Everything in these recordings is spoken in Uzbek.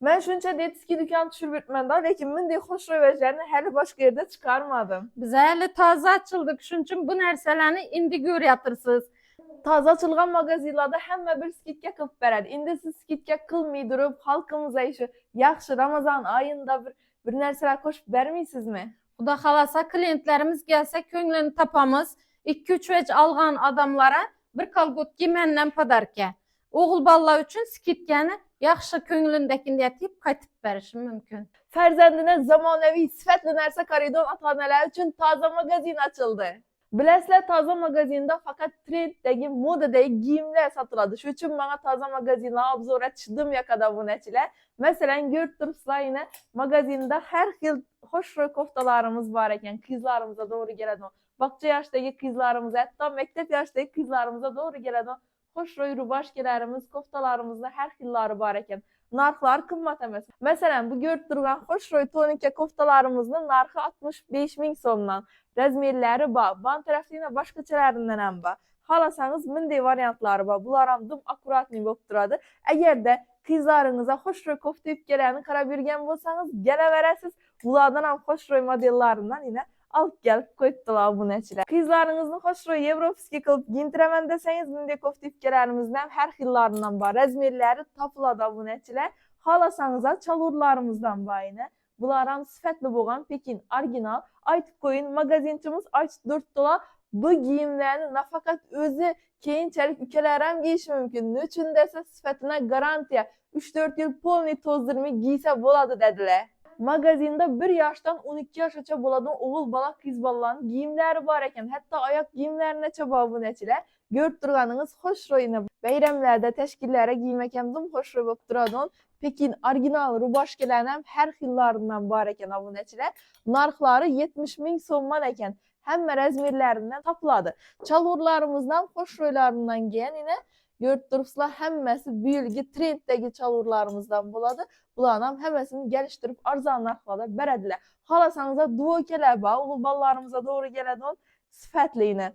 Ben şunca detski dükkan düşürüp bitmenden, lekin mendey hoş röveçlerini hali başka yerde çıkarmadım. Biz hali taze açıldık. Şunun için bu narsalarni indi görüyorsunuz. Taze açılgan magazinlarda hemme bir skitke kılıp beredi. Indi siz skitke kılmay durup halkımıza işi yaxşı Ramazan ayında bir narsalar koşup bermeysiz mi? Xudo xalasa klientlerimiz gelse köngülünü tapamız. 2-3 vec algan adamlara bir kolgotki menden padarka. Oğul balla üçün skitkeni yaxşı köngülündekini deyip kaytıp berişim mümkün. Ferzendine zamonaviy sifatli narsa koridor ota-onalar uchun taze magazin açıldı. Bilesizlar, taze magazinda faqat trenddagi modadagi giyimlar sotiladi. Shu uchun menga taze magazinlar obzor etishdim yakada obunachilar. Masalan, ko'rib turibsizlar, yine magazinda har xil xo'shro'y koftalarimiz bor ekan. Qizlarimizga to'g'ri keladi. Baqcha yoshdagi qizlarimiz, hatto maktab yoshidagi qizlarimizga to'g'ri keladi. Xo'shro'y rubashkalarimiz, koftalarimizda har xillari bor ekan. Narxlar qimmat emas. Masalan, bu ko'rib turgan xo'shro'y tonika koftalarimizning narxi 65 ming so'mdan. Razmerlari bor. Ban tarafina boshqachalaridan ham bor. Xolasangiz bunday variantlari bor. Bular ham dim akkuratniy bo'lib turadi. Agarda qizlaringizga xo'shro'y kofta yubkalarini qarab yurgan bo'lsangiz, kelaverasiz. Bulardan ham xo'shro'y modellaridan yine olib kelib qo'yibdilar obunachilar. Qizlaringizni xo'shro'y yevropskiy qilib giyintiraman desangiz, bunday kofta yubkalarimizdan har xillaridan bor. Razmerlari topiladi obunachilar. Xolasangiz chalurlarimizdan bor yine. Bular ham sifatli bo'lgan Pekin original. Aytib qo'ying, magazinchimiz ochib turibdilar. Bu giyimlarni nafaqat o'zi keyinchalik ukalar ham kiyishi mumkin. Nechun desa, sifatına garantiya. 3-4 yil polniy to'zdirmay giysa bo'ladi dedilar. Magazinda 1 yoshdan 12 yoshgacha bo'ladigan o'g'il bola, qiz bolalarning giyimlari bor ekan. Hatto oyoq kiyimlarigacha bor bunachilar. Ko'rib turganingiz xo'shro'yini bayramlarda, tashkillarga giymak ham dim xo'shro'y bo'lib turadigan Pekin original rubashkalar ham har xillaridan bor ekan obunachilar. Narxlari 70 ming so'mdan ekan. Hamma razmerlaridan topiladi. Chalurlarimizdan xo'shro'ylaridan keyin yine ko'rib turibsizlar, hammasi bu yilgi trenddagi chalurlarimizdan bo'ladi. Bularni ham hammasini geliştirib arzon narxlarda beradilar. Xolasangiz duvokalar bor, o'g'il bolalarimizga to'g'ri keladigan sifatli yine.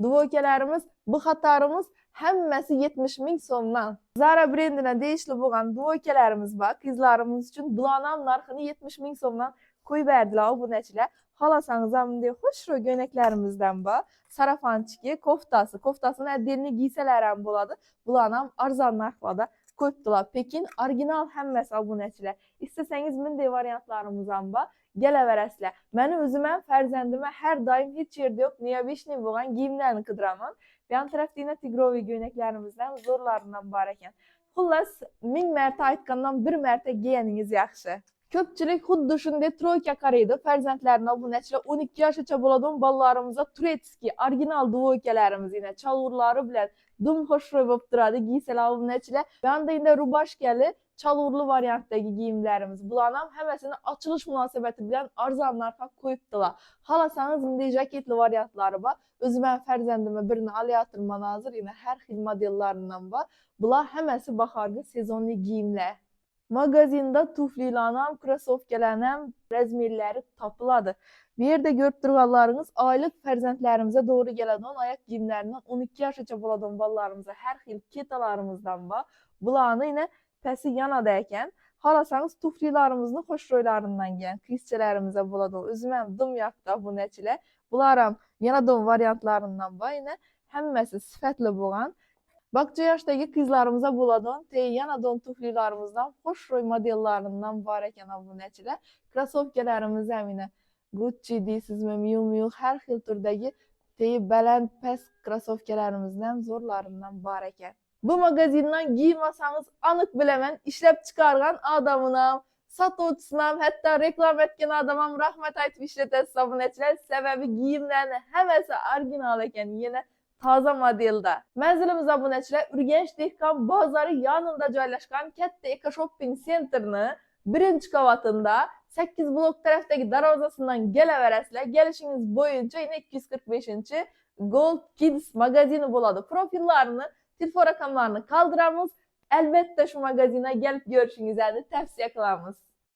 Duvokalarimiz, bu xatarimiz hammasi 70 ming so'mdan. Zara brendidan deyishli bo'lgan duvokalarimiz bor. Qizlarimiz uchun bularning ham narxini 70 ming so'mdan qo'yib berdilar obunachilar. Xolasangiz ham bunday xo'shro'y ko'ynaklarimizdan bor. Sarafanchiki, koftasi, koftasini atdelni giysalar ham bo'ladi. Bularni ham arzon narxlarda qo'yibdilar. Pekin original hammasi obunachilar. İstesangiz bunday variantlarimiz ham bor. Kelaverasizlar. Meni o'zim ham farzandimga har doim hech yerda yo'q, neobishniy bo'lgan giyimlarni qidiraman. Yan tarafda tigroviy ko'ynaklarimizdan zo'rlaridan bor ekan. Xullas, 1000 marta aytgandan 1 marta kiyganingiz yaxshi. Ko'pchilik xuddi shunday troyka qaraydi. Farzandlarini obunachilar 12 yoshgacha bo'ladigan bolalarimizga turetskiy original duvokalarimiz yine chalurlari bilan dum xo'shro'y bo'lib turadi. Giysalar obunachilar. Banda endi rubashkali chalurli variantdagi giyimlarimiz. Bularni ham hammasini ochilish munosabati bilan arzon narxga qo'yibdilar. Xolasangiz bunday jaketli variantlari bor. O'zim ham farzandimga birini olayotirman hozir. Yine har xil modellaridan bor. Bular hammasi bahorgi sezonli giyimlar. Magazinda tuflilarni ham, krossovkalarni ham razmerlari topiladi. Bu yerda ko'rib turganlaringiz oylik farzandlarimizga to'g'ri keladigan oyoq kiyimlaridan 12 yoshgacha bo'ladigan bolalarimizga har xil ketalarimizdan bor. Bularni yine pasi yanada ekan. Xolasangiz tuflilarimizni xo'shro'ylaridan kelgan qizchalarimizga bo'ladi. O'zim ham dim yoqda bunachilar. Bular ham yanada variantlaridan bor. Yine hammasi sifatli bo'lgan. Baqcha yoshdagi qizlarimizga bo'ladigan yanadon tuflilarimizdan xo'shro'y modellaridan bor ekan obunachilar. Krossovkalarimiz ham yine Gucci deysizmi, Miu Miu har xil turdagi baland past krossovkalarimizdan zo'rlaridan bor ekan. Bu magazindan giymasangiz aniq bilaman, ishlab chiqargan adamini ham, sotuvchisini ham, hatto reklam etgan odam ham rahmat aytib ishlatasiz obunachilar. Sababi giyimlarni hammasi original ekan, yana taze modelda. Manzilimiz obunachilar Urganch dehqon bozori yonida joylashgan katta Eko Shopping Center'ni 1-qavatında 8 blok tarafdagi darvozasidan kelaverasizlar. Kelishingiz bo'yicha 245 Gold Kids magazini bo'ladi. Profillarini, telefon raqamlarini qoldiramiz. Albatta shu magazinga kelib ko'rishingizni tavsiya qilamiz.